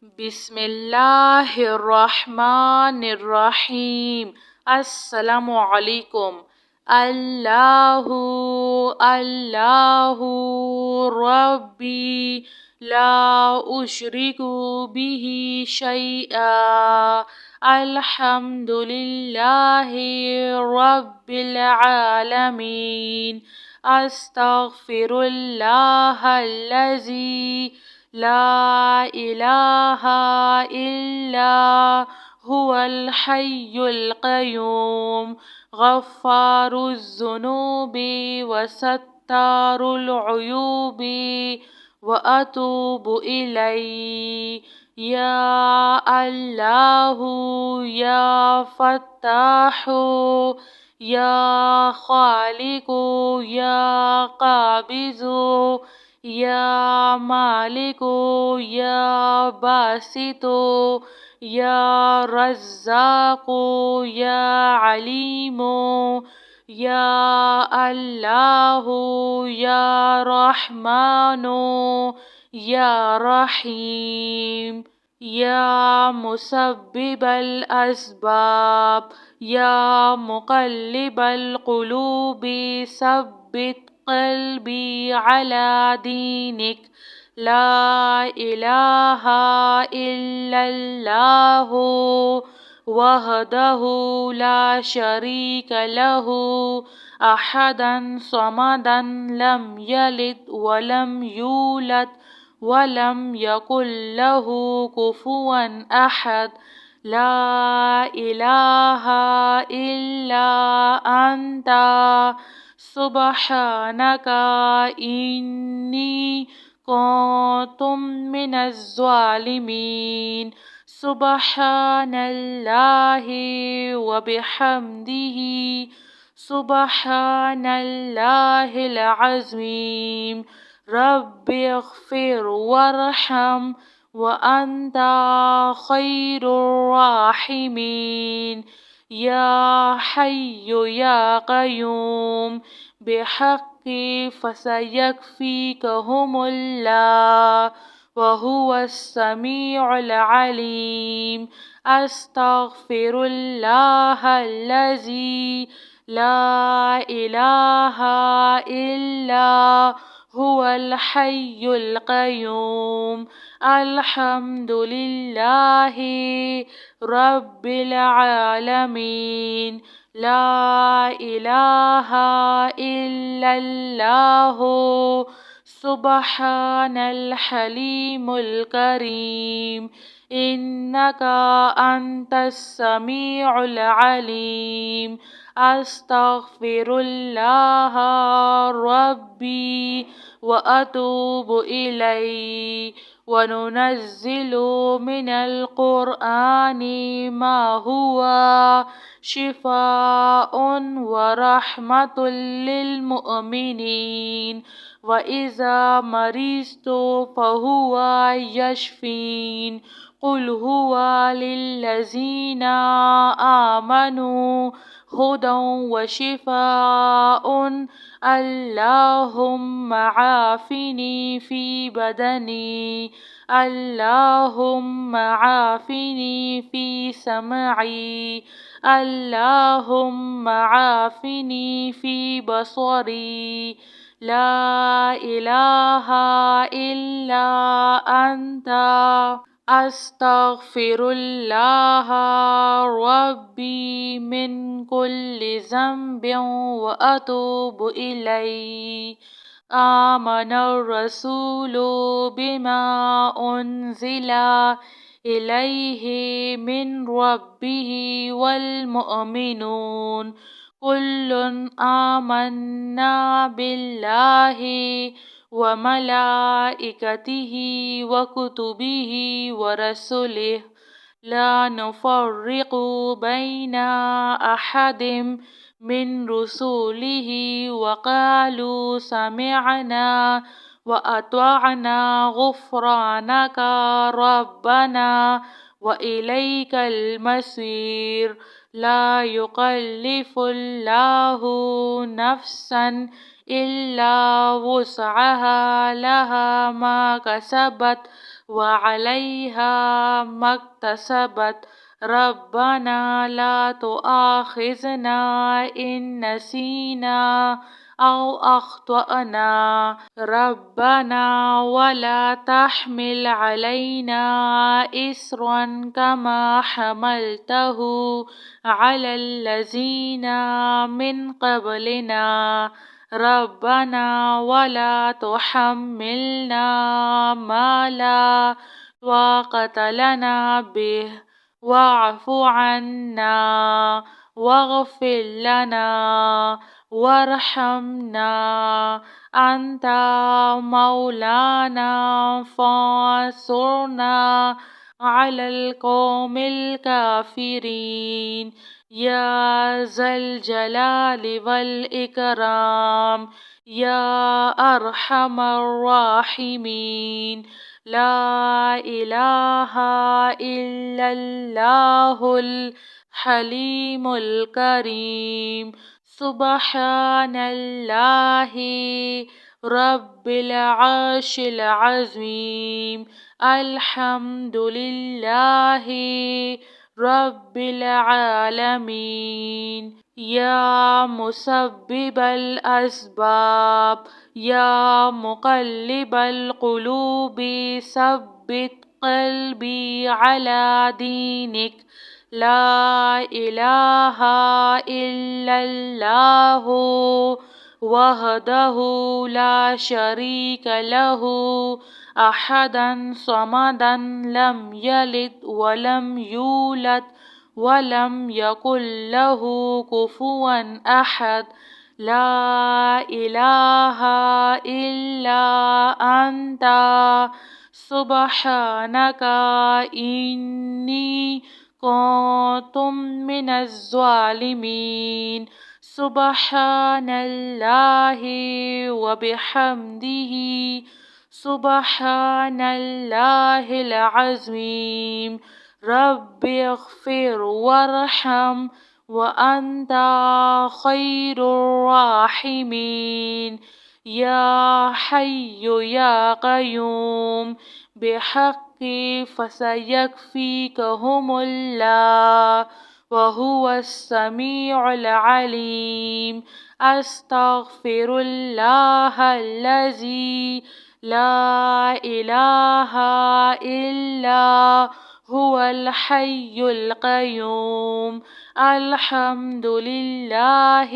بسم اللہ الرحمن الرحیم۔ السلام علیکم۔ اللہ اللہ ربی لا اشرک بہ شیئا، الحمد للہ رب العالمین، استغفر اللہ الذی لا الہ الا هو الحی القیوم، غفار الذنوب وستار العیوب واتوب الیہ، یا اللہ یا فتاح یا خالق یا قابض یا مالک یا باسط یا رزاق یا علیم، یا اللہ یا رحمن یا رحیم، یا مسبب الاسباب یا مقلب القلوب ثبت قلبی علی دینک، لا الہ الا اللہ وحدہ لا شریک لہ، احدا صمدا لم یلد ولم یولد ولم یکن لہ کفوا احد، لا الہ الا انت سبحانک انی کنت من الظالمین، سبحان اللہ وبحمدہ، سبحان اللہ العظیم، رب اغفر وارحم وانت خیر الراحمین، یا حی یا قیوم بحق فسیکفیکہم اللہ وہو السمیع العلیم، استغفر اللہ الذی لا الہ الا هو الحی القیوم، الحمد للہ رب العالمین، لا الہ الا اللہ سبحان الحلیم الکریم، انک انت السمیع العلیم، استغفر اللہ ربی واتوب الیہ، وننزل من القرآن ما هو شفاء ورحمة للمؤمنين، وإذا مرضت فهو يشفين، قل هو للذين آمنوا هدى وشفاء، اللهم عافني في بدني، اللهم عافني في سمعي، اللهم عافني في بصري، لا إله إلا أنت استغفر اللہ ربی من كل ذنب واتوب الیہ، آمن الرسول بما انزل الیہ من ربہ والمؤمنون کل آمنا باللہ وملائکتہ وکتبہ ورسلہ، لا نفرق بین احد من رسولہ، وقالوا سمعنا وأطعنا غفرانك ربنا وإليك المصير، لا يكلف الله نفسا إلا وسعها، لها ما كسبت وعليها ما اكتسبت ربنا لا تؤاخذنا إن نسينا أو أخطأنا ربنا ولا تحمل علينا إصرا كما حملته على الذين من قبلنا ربنا ولا تحملنا ما لا طاقة لنا به واعف عنا واغفر لنا وارحمنا أنت مولانا فانصرنا على القوم الكافرين يا ذا الجلال والإكرام يا أرحم الراحمين لا إله إلا الله الحليم الكريم سبحان الله رب العرش العظيم الحمد لله رب العالمين يا مسبب الأسباب يا مقلب القلوب ثبت قلبي على دينك لا إله إلا الله وحده لا شريك له أحدا صمدا لم يلد ولم يولد ولم يكن له كفوا أحد لا إله إلا أنت سبحانك إني كنت من الظالمين سبحان الله وبحمده سبحان الله العظيم رب اغفر وارحم وأنت خير الراحمين يا حي يا قيوم بحق فسيكفيكهم الله وهو السميع العليم أستغفر الله الذي لا إله إلا هو الحي القيوم الحمد لله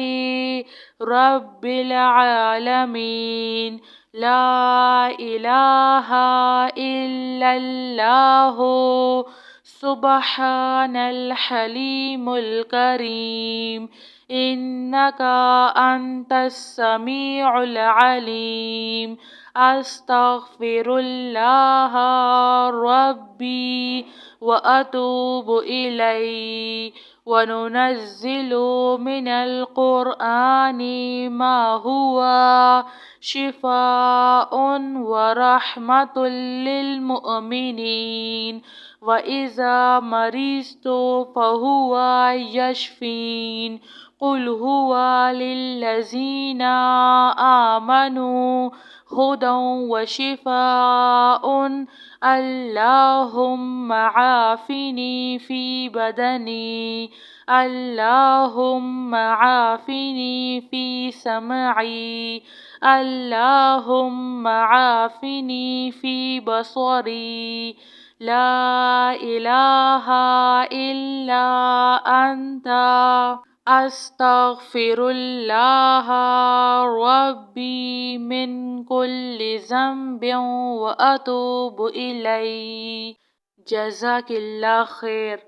رب العالمين لا إله إلا الله سبحان الحليم الكريم إنك أنت السميع العليم أستغفر الله ربي وأتوب إليه وننزل من القرآن ما هو شفاء ورحمة للمؤمنين وإذا مرضت فهو يشفين قل هو للذين آمنوا هدى وشفاء اللهم عافني في بدني اللهم عافني في سمعي اللهم عافني في بصري لا إله إلا أنت أستغفر الله ربي من كل ذنب وأتوب إليه جزاك الله خير.